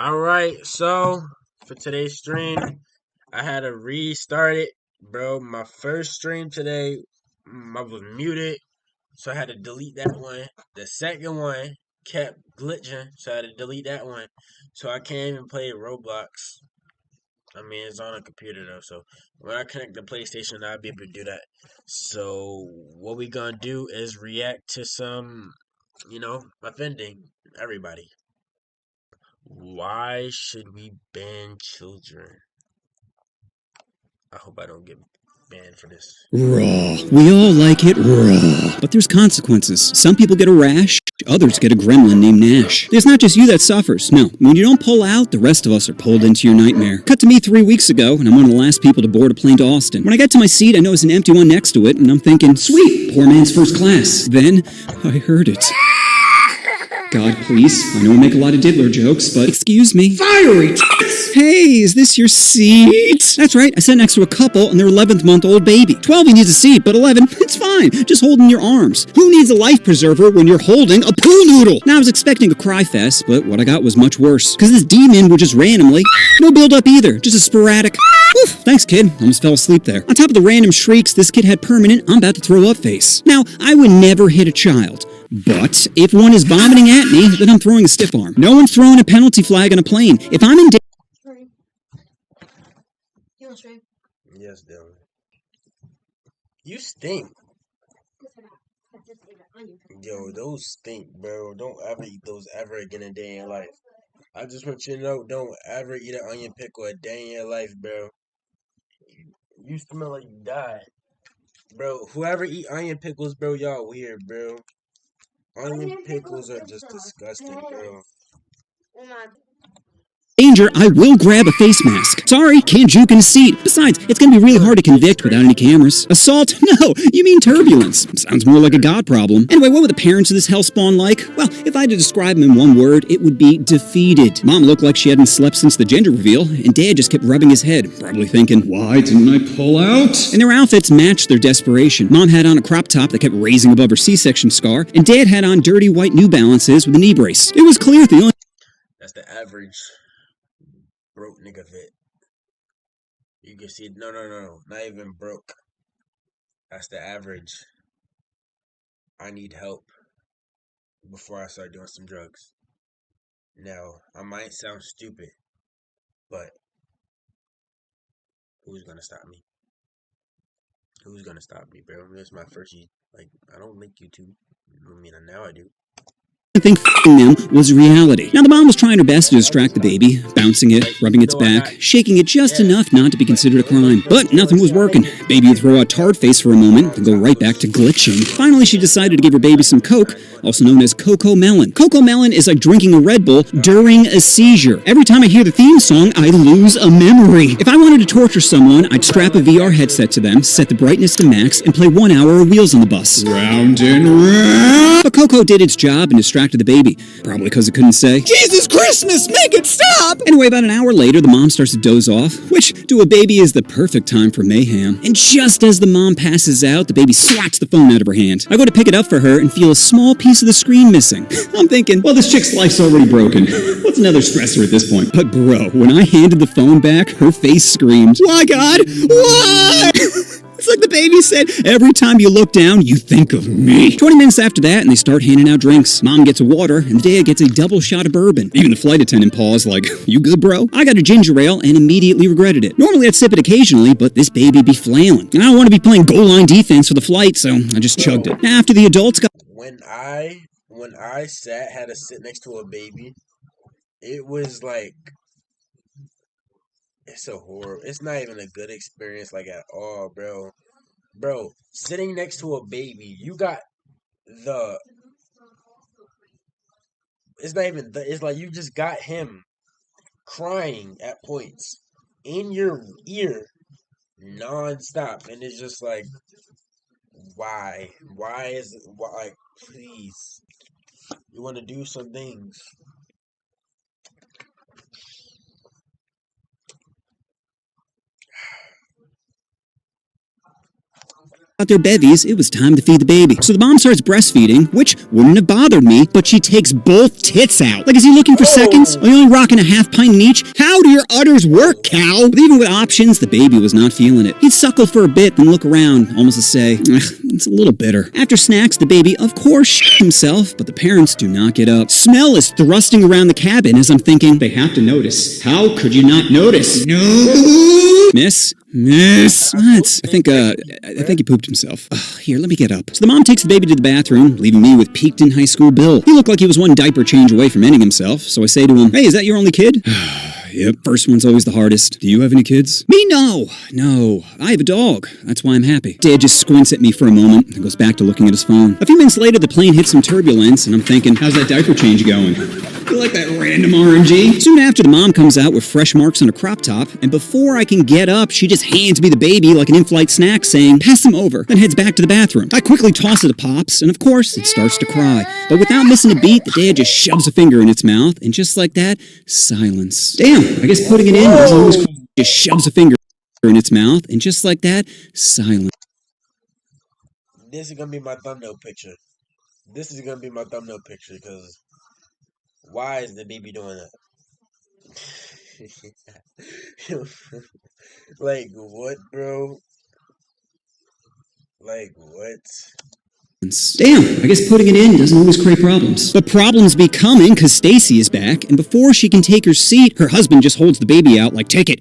Alright, so for today's stream, I had to restart it, bro. My first stream today, I was muted, so I had to delete that one. The second one kept glitching, so I had to delete that one. So I can't even play Roblox. I mean, it's on a computer though, so when I connect the PlayStation, I'll be able to do that. So what we gonna do is react to some, offending everybody. Why should we ban children? I hope I don't get banned for this. Raw. We all like it raw. But there's consequences. Some people get a rash, others get a gremlin named Nash. It's not just you that suffers. No, when you don't pull out, the rest of us are pulled into your nightmare. Cut to me 3 weeks ago, and I'm one of the last people to board a plane to Austin. When I get to my seat, I notice an empty one next to it, and I'm thinking, sweet, poor man's first class. Then, I heard it. God, please. I know I make a lot of diddler jokes, but excuse me. Fiery Hey, is this your seat? That's right, I sat next to a couple and their 11th-month-old baby. 12, he needs a seat, but 11, it's fine. Just hold in your arms. Who needs a life preserver when you're holding a poo noodle? Now, I was expecting a cry fest, but what I got was much worse. Because this demon would just randomly, no build-up either, just a sporadic, oof, thanks kid, almost fell asleep there. On top of the random shrieks, this kid had permanent, I'm about to throw up face. Now, I would never hit a child. But if one is vomiting at me, then I'm throwing a stiff arm. No one's throwing a penalty flag on a plane. If I'm in Yes, Dylan. You stink. Yo, those stink, bro. Don't ever eat those ever again a day in your life. I just want you to know, don't ever eat an onion pickle a day in your life, bro. You smell like you died. Bro, whoever eat onion pickles, bro, y'all weird, bro. Onion pickles are just disgusting, bro. danger, I will grab a face mask. Sorry, can't juke in a seat. Besides, it's gonna be really hard to convict without any cameras. Assault? No, you mean turbulence. Sounds more like a god problem. Anyway, what were the parents of this hellspawn like? Well, if I had to describe them in one word, it would be defeated. Mom looked like she hadn't slept since the gender reveal, and Dad just kept rubbing his head, probably thinking, why didn't I pull out? And their outfits matched their desperation. Mom had on a crop top that kept raising above her C-section scar, and Dad had on dirty white New Balances with a knee brace. It was clear the only... That's the average broke nigga fit. You can see, no, not even broke. That's the average. I need help before I start doing some drugs. Now, I might sound stupid, but who's gonna stop me? Who's gonna stop me, bro? This is my first, I don't like YouTube. I mean, now I do. I think f***ing them was reality. Now, the mom was trying her best to distract the baby, bouncing it, rubbing its back, shaking it just enough not to be considered a crime. But nothing was working. Baby would throw out tard face for a moment, then go right back to glitching. Finally, she decided to give her baby some Coke, also known as Coco Melon. Coco Melon is like drinking a Red Bull during a seizure. Every time I hear the theme song, I lose a memory. If I wanted to torture someone, I'd strap a VR headset to them, set the brightness to max, and play 1 hour of Wheels on the Bus. Round and round. But Coco did its job and distracted the baby. Probably because it couldn't say, Jesus Christmas, make it stop! Anyway, about an hour later, the mom starts to doze off, which to a baby is the perfect time for mayhem. And just as the mom passes out, the baby swats the phone out of her hand. I go to pick it up for her and feel a small piece of the screen missing. I'm thinking, well, this chick's life's already broken. What's another stressor at this point? But bro, when I handed the phone back, her face screamed, why God? Why? It's like the baby said, every time you look down, you think of me. 20 minutes after that, and they start handing out drinks. Mom gets a water, and Dad gets a double shot of bourbon. Even the flight attendant paused like, you good, bro? I got a ginger ale and immediately regretted it. Normally I'd sip it occasionally, but this baby be flailing. And I don't want to be playing goal line defense for the flight, so I just chugged it. Now, after the adults got... When I had to sit next to a baby, it was like, it's a horror. It's not even a good experience, like, at all, bro. Bro, sitting next to a baby, you got the... It's not even... It's like you just got him crying at points in your ear non-stop. And it's just like, why? Why is it... Why, like, please. You want to do some things. out their bevies, it was time to feed the baby. So the mom starts breastfeeding, which wouldn't have bothered me, but she takes both tits out. Like, is he looking for seconds? Are you only rocking a half pint in each? How do your udders work, cow? But even with options, the baby was not feeling it. He'd suckle for a bit, then look around, almost to say, it's a little bitter. After snacks, the baby, of course, shit himself, but the parents do not get up. Smell is thrusting around the cabin as I'm thinking, they have to notice. How could you not notice? No! Miss? What? I think he pooped himself. Here, let me get up. So the mom takes the baby to the bathroom, leaving me with peaked in high school Bill. He looked like he was one diaper change away from ending himself, so I say to him, hey, is that your only kid? Yep, first one's always the hardest. Do you have any kids? Me, no. I have a dog. That's why I'm happy. Dad just squints at me for a moment and goes back to looking at his phone. A few minutes later, the plane hits some turbulence, and I'm thinking, how's that diaper change going? You like that random RNG? Soon after, the mom comes out with fresh marks on her crop top, and before I can get up, she just hands me the baby like an in-flight snack, saying, pass him over, then heads back to the bathroom. I quickly toss it to Pops, and of course, it starts to cry. But without missing a beat, the dad just shoves a finger in its mouth, and just like that, silence. Damn, I guess putting it in was always just shoves a finger in its mouth, and just like that, silence. This is gonna be my thumbnail picture. Because why is the baby doing that? Like, what, bro? Like, what? Damn, I guess putting it in doesn't always create problems. But problems be coming because Stacy is back, and before she can take her seat, her husband just holds the baby out like, take it!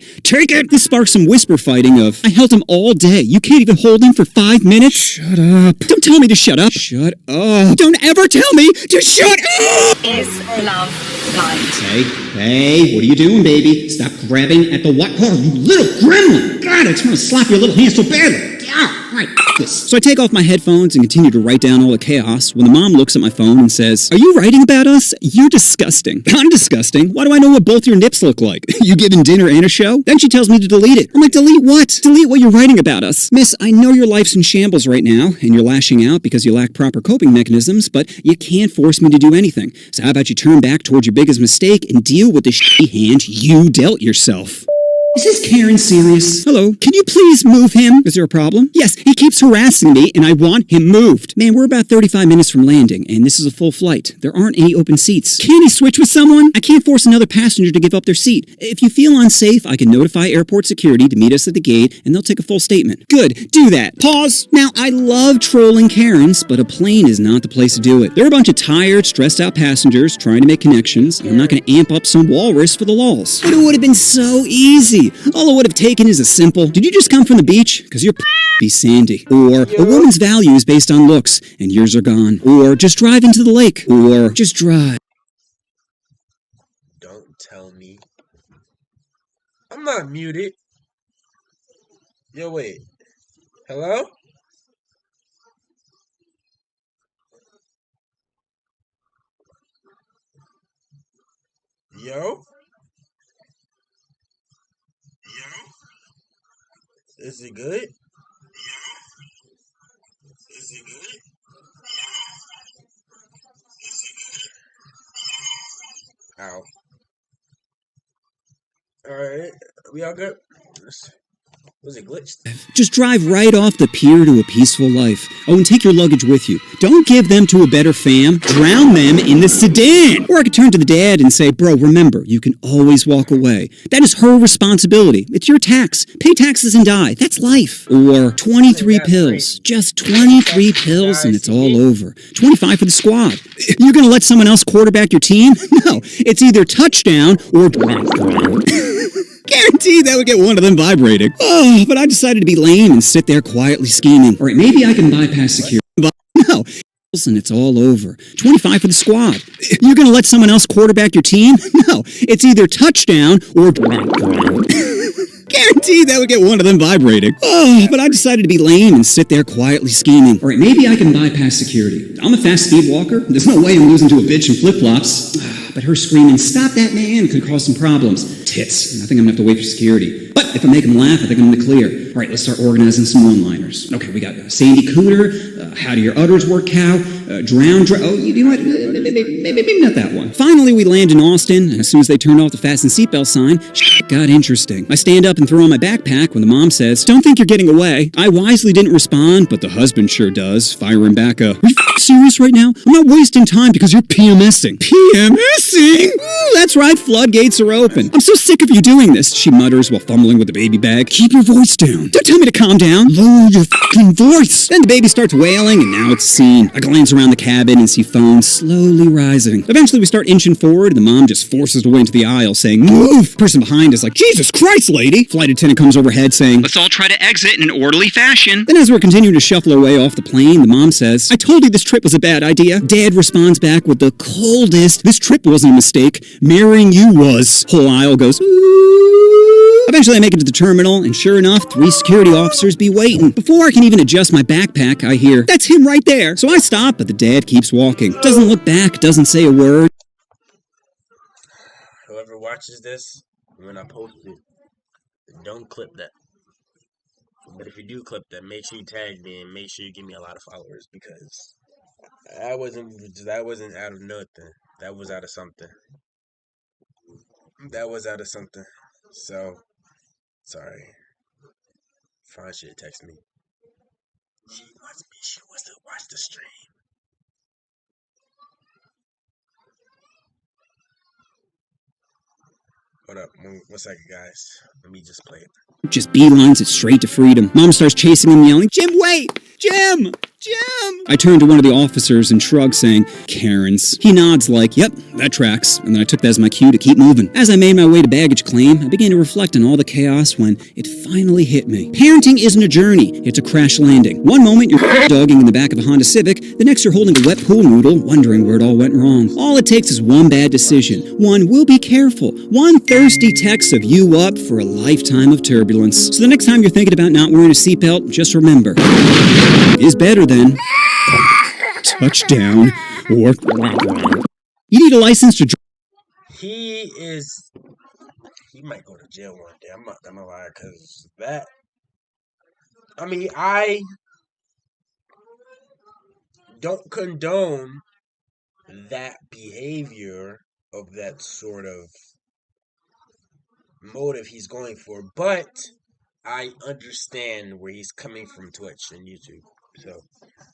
This sparks some whisper fighting of, I held him all day. You can't even hold him for 5 minutes? Shut up. Don't tell me to shut up. Shut up. Don't ever tell me to shut up! Is love blind? Hey, what are you doing, baby? Stop grabbing at the what? Oh, you little gremlin! God, I just want to slap your little hand so badly. All right, this. So I take off my headphones and continue to write down all the chaos when the mom looks at my phone and says, are you writing about us? You're disgusting. I'm disgusting. Why do I know what both your nips look like? You giving dinner and a show? Then she tells me to delete it. I'm like, delete what? Delete what you're writing about us. Miss, I know your life's in shambles right now, and you're lashing out because you lack proper coping mechanisms, but you can't force me to do anything. So how about you turn back towards your biggest mistake and deal with the shitty hand you dealt yourself? Is this Karen serious? Hello, can you please move him? Is there a problem? Yes, he keeps harassing me and I want him moved. Man, we're about 35 minutes from landing and this is a full flight. There aren't any open seats. Can he switch with someone? I can't force another passenger to give up their seat. If you feel unsafe, I can notify airport security to meet us at the gate and they'll take a full statement. Good, do that. Pause. Now, I love trolling Karens, but a plane is not the place to do it. They're a bunch of tired, stressed out passengers trying to make connections. I'm not going to amp up some walrus for the lulz. But it would have been so easy. All it would have taken is a simple, did you just come from the beach? Because you're be sandy. Or a woman's value is based on looks, and yours are gone. Or just drive into the lake. Or just drive. Don't tell me. I'm not muted. Yo, wait. Hello? Yo? Is it good? Ow. Alright. We all good? Was it glitched? Just drive right off the pier to a peaceful life. Oh, and take your luggage with you. Don't give them to a better fam. Drown them in the sedan. Or I could turn to the dad and say, bro, remember, you can always walk away. That is her responsibility. It's your tax. Pay taxes and die. That's life. Or 23 pills. Just 23 pills and it's all over. 25 for the squad. You're going to let someone else quarterback your team? No. It's either touchdown or... Guaranteed that would get one of them vibrating. Oh, but I decided to be lame and sit there quietly scheming. All right, maybe I can bypass security. But no, and it's all over. 25 for the squad. You're going to let someone else quarterback your team? No, it's either touchdown or... Guaranteed that would get one of them vibrating. Oh, but I decided to be lame and sit there quietly scheming. All right, maybe I can bypass security. I'm a fast speed walker. There's no way I'm losing to a bitch in flip-flops. But her screaming, stop that man, could cause some problems. Tits. I think I'm going to have to wait for security. But if I make them laugh, I think I'm in the clear. All right, let's start organizing some one-liners. Okay, we got Sandy Cooter, how do your udders work, cow, drown, oh, you know what, Maybe not that one. Finally, we land in Austin, and as soon as they turned off the fasten seatbelt sign, shit got interesting. I stand up and throw on my backpack when the mom says, "Don't think you're getting away." I wisely didn't respond, but the husband sure does, firing back a, "Are you serious right now? I'm not wasting time because you're PMSing." PMSing? That's right, floodgates are open. "I'm so sick of you doing this," she mutters while fumbling with the baby bag. "Keep your voice down. Don't tell me to calm down. Lower your fucking voice." Then the baby starts wailing, and now it's a scene. I glance around the cabin and see phones slowly rising. Eventually, we start inching forward, and the mom just forces her way into the aisle, saying, "Move!" The person behind is like, "Jesus Christ, lady!" Flight attendant comes overhead, saying, "Let's all try to exit in an orderly fashion." Then as we're continuing to shuffle our way off the plane, the mom says, "I told you this trip was a bad idea." Dad responds back with the coldest, "This trip wasn't a mistake. Marrying you was." Whole aisle goes, "Ooh." Eventually, I make it to the terminal, and sure enough, 3 security officers be waiting. Before I can even adjust my backpack, I hear, "That's him right there." So I stop, but the dad keeps walking. Doesn't look back, doesn't say a word. Whoever watches this, when I post it, don't clip that. But if you do clip that, make sure you tag me and make sure you give me a lot of followers, because that wasn't out of nothing. That was out of something. That was out of something. So sorry. Fine shit, text me. She wants to watch the stream. Hold up, 1 second, guys. Let me just play it. Just beelines it straight to freedom. Mom starts chasing him, yelling, "Jim, wait! Jim! Jim!" I turn to one of the officers and shrug, saying, "Karens." He nods like, "Yep, that tracks," and then I took that as my cue to keep moving. As I made my way to baggage claim, I began to reflect on all the chaos when it finally hit me. Parenting isn't a journey, it's a crash landing. One moment you're dogging in the back of a Honda Civic, the next you're holding a wet pool noodle, wondering where it all went wrong. All it takes is one bad decision, one "will be careful," one thirsty text of you up for a lifetime of turbulence. So the next time you're thinking about not wearing a seatbelt, just remember, is better than touchdown or you need a license to drive. He might go to jail one day. I'm not gonna lie, because I don't condone that behavior of that sort of motive he's going for, but I understand where he's coming from Twitch and YouTube. So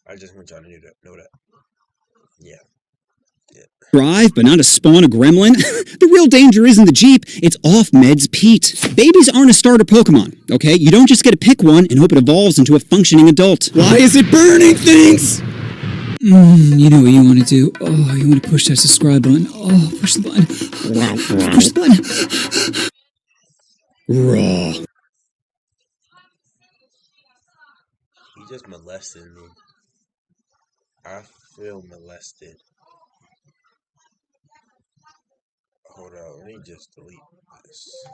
I just want y'all to know that. Yeah. Drive, but not a spawn a gremlin? The real danger isn't the Jeep, it's off-meds Pete. Babies aren't a starter Pokemon, okay? You don't just get to pick one and hope it evolves into a functioning adult. Why is it burning things? You know what you want to do. Oh, you want to push that subscribe button. Oh, push the button. Push the button. Raw. He just molested me. I feel molested. Hold on, let me just delete this.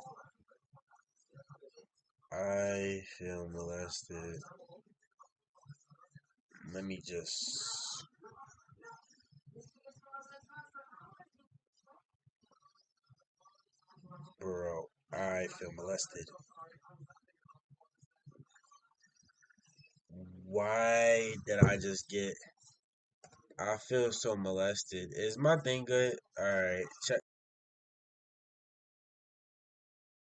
I feel molested. Let me just... Bro, I feel molested. Why did I just get... I feel so molested. Is my thing good? Alright, check.